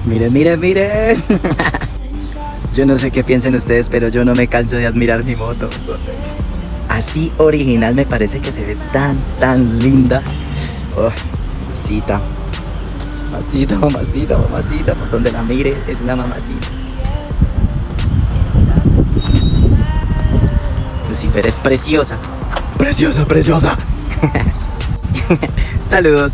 Miren, miren, miren. Yo no sé qué piensen ustedes, pero yo no me canso de admirar mi moto. Así original me parece que se ve tan linda. Oh, mamacita. Mamacita, mamacita, mamacita. Por donde la mire es una mamacita. Lucifer es preciosa. Preciosa, preciosa. Saludos.